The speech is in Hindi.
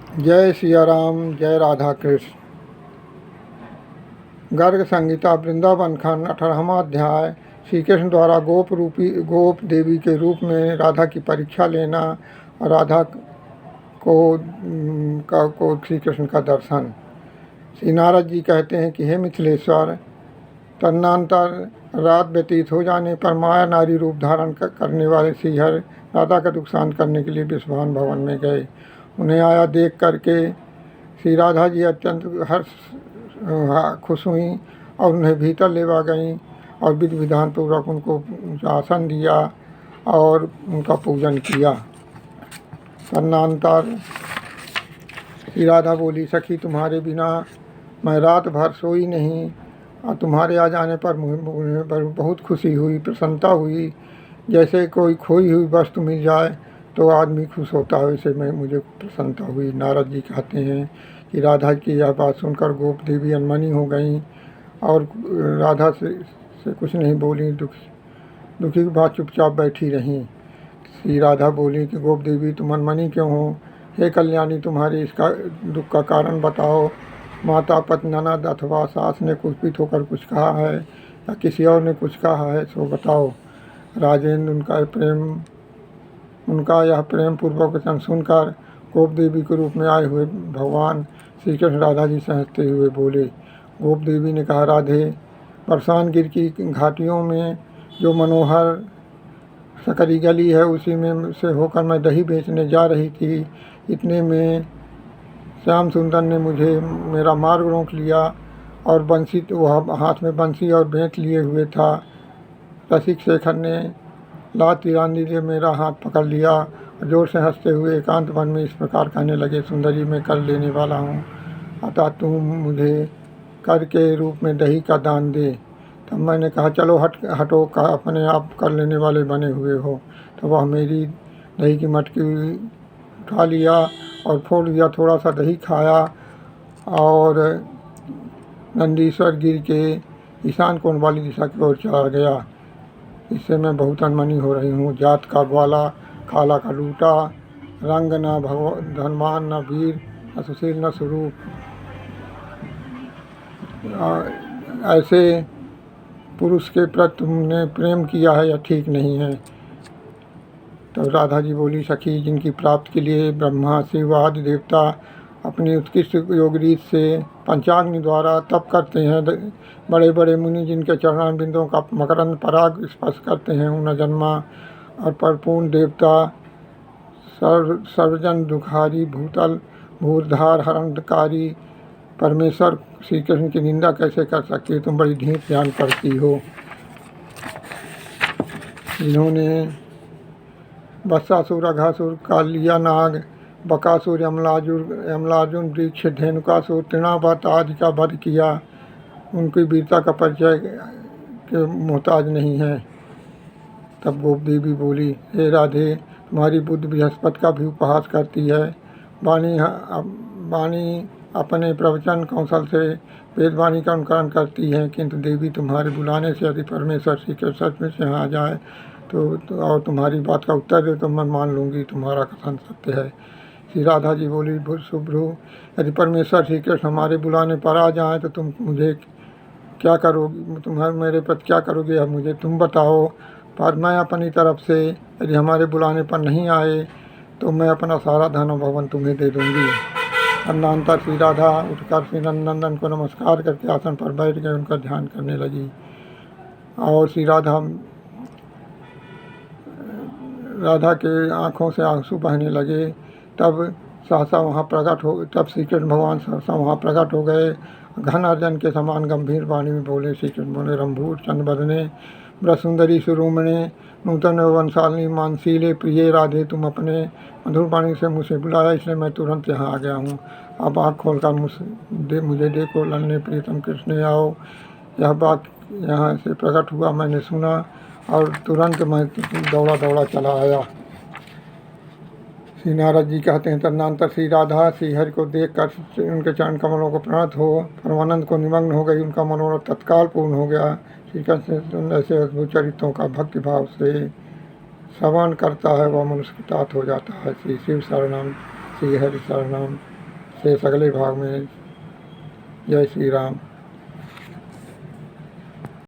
जय सिया राम, जय राधा कृष्ण। गर्ग संहिता वृंदावन खंड 18वां अध्याय। श्री कृष्ण द्वारा गोप देवी के रूप में राधा की परीक्षा लेना और राधा को श्री कृष्ण का दर्शन। श्री नारद जी कहते हैं कि हे मिथिलेश्वर, तदनंतर रात व्यतीत हो जाने पर माया नारी रूप धारण करने वाले श्रीहर राधा का दुख शांत करने के लिए विश्वान भवन में गए। उन्हें आया देख करके श्री राधा जी अत्यंत खुश हुई और उन्हें भीतर लेवा गईं और विधि विधान पूर्वक उनको आसन दिया और उनका पूजन किया। तदनंतर श्री राधा बोली, सखी तुम्हारे बिना मैं रात भर सोई नहीं और तुम्हारे आ जाने पर मुझे बहुत खुशी हुई, प्रसन्नता हुई। जैसे कोई खोई हुई वस्तु मिल जाए तो आदमी खुश होता है, वैसे मुझे प्रसन्नता हुई। नारद जी कहते हैं कि राधा की यह बात सुनकर गोप देवी अनमनी हो गईं और राधा से कुछ नहीं बोली, दुखी की बात चुपचाप बैठी रहीं। श्री राधा बोली कि गोप देवी तुम अनमनी क्यों हो? हे कल्याणी, तुम्हारे इसका दुख का कारण बताओ। माता, पति, ननद अथवा सास ने कुपित होकर कुछ कहा है या किसी और ने कुछ कहा है, सो बताओ। राजेंद्र उनका यह प्रेम पूर्वक वचन सुनकर गोप देवी के रूप में आए हुए भगवान श्री कृष्ण राधा जी से हंसते हुए बोले। गोप देवी ने कहा, राधे, बरसान गिर की घाटियों में जो मनोहर सकरी गली है उसी में से होकर मैं दही बेचने जा रही थी। इतने में श्याम सुंदर ने मेरा मार्ग रोक लिया और बंसी, वह हाथ में बंसी और बेंत लिए हुए था। रसिक शेखर ने लात तिरानी से मेरा हाथ पकड़ लिया और जोर से हंसते हुए एकांत वन में इस प्रकार कहने लगे, सुंदरी मैं कर लेने वाला हूँ, अतः तुम मुझे कर के रूप में दही का दान दे। तब मैंने कहा, चलो हटो, अपने आप कर लेने वाले बने हुए हो। तो वह मेरी दही की मटकी उठा लिया और फोड़ दिया, थोड़ा सा दही खाया और नंदीश्वर गिर के ईशान कोण वाली दिशा की ओर चला गया। इससे मैं बहुत अनमनी हो रही हूँ। जात का ग्वाला, काला का लूटा, रंग न धनवान, न वीर, न सुशील, न स्वरूप, ऐसे पुरुष के प्रति तुमने प्रेम किया है, यह ठीक नहीं है। तो राधा जी बोली, सखी, जिनकी प्राप्ति के लिए ब्रह्मा, शिव आदि देवता अपनी उत्कृष्ट योग रीत से पंचाग्नि द्वारा तप करते हैं, बड़े बड़े मुनि जिनके चरण बिंदों का मकरंद पराग स्पर्श करते हैं, उन जन्मा और परिपूर्ण देवता, सर्वजन दुखारी, भूतल भूरधार हरणकारी परमेश्वर श्री कृष्ण की निंदा कैसे कर सकती है? तुम बड़ी ढीठ ध्यान करती हो। इन्होंने वत्सासुर, अघासुर, कालिया नाग, बकासुर, यमलार्जुन, वृक्ष, धेनुकासुर, तृणावत आदि का वध किया। उनकी वीरता का परिचय के मोहताज नहीं है। तब गोप देवी बोली, हे राधे, तुम्हारी बुद्धि बृहस्पति का भी उपहास करती है। वाणी अपने प्रवचन कौशल से वेदवाणी का अनुकरण करती है, किंतु देवी तुम्हारे बुलाने से यदि परमेश्वर श्री कृष्ण सच में से यहाँ आ जाए तो और तुम्हारी बात का उत्तर दे तो मैं मान लूँगी तुम्हारा कथन सत्य है। श्री राधा जी बोली, शुभ्रू, यदि परमेश्वर श्री कृष्ण हमारे बुलाने पर आ जाए तो तुम मुझे क्या करोगी? तुम्हारे मेरे प्रति क्या करोगे, अब मुझे तुम बताओ। पर मैं अपनी तरफ से यदि हमारे बुलाने पर नहीं आए तो मैं अपना सारा धन और भवन तुम्हें दे दूँगी। तदनंतर श्री राधा उठकर श्री नंदन को नमस्कार करके आसन पर बैठ गए, उनका ध्यान करने लगी और श्री राधा के आँखों से आंसू बहने लगे। तब श्री कृष्ण भगवान सहसा वहाँ प्रकट हो गए। घन अर्जन के समान गंभीर वाणी में बोले, श्री कृष्ण बोले, रंभूर चंद्रबदने, ब्रसुंदरी सुरूमणे, नूतन वंशालिनी, मानसीले प्रिय राधे, तुम अपने मधुर वाणी से मुझे बुलाया, इसलिए मैं तुरंत यहाँ आ गया हूँ। अब आँख खोलकर मुझे देखो, ललने प्रियतम कृष्ण आओ। यह बात यहाँ से प्रकट हुआ, मैंने सुना और तुरंत मैं दौड़ा चला आया। श्री नारद जी कहते हैं, तदनंतर श्री राधा श्री हरि को देखकर उनके चरण कमलों को प्रणत हो परमानंद को निमग्न हो गई। उनका मनोरथ तत्काल पूर्ण हो गया। श्री कृष्ण ऐसे अद्भुत चरित्रों का भक्ति भाव से श्रवण करता है, वह मनुष्य तात हो जाता है। श्री शिव शरणम, श्री हरि शरणम। शेष अगले भाग में। जय श्री राम।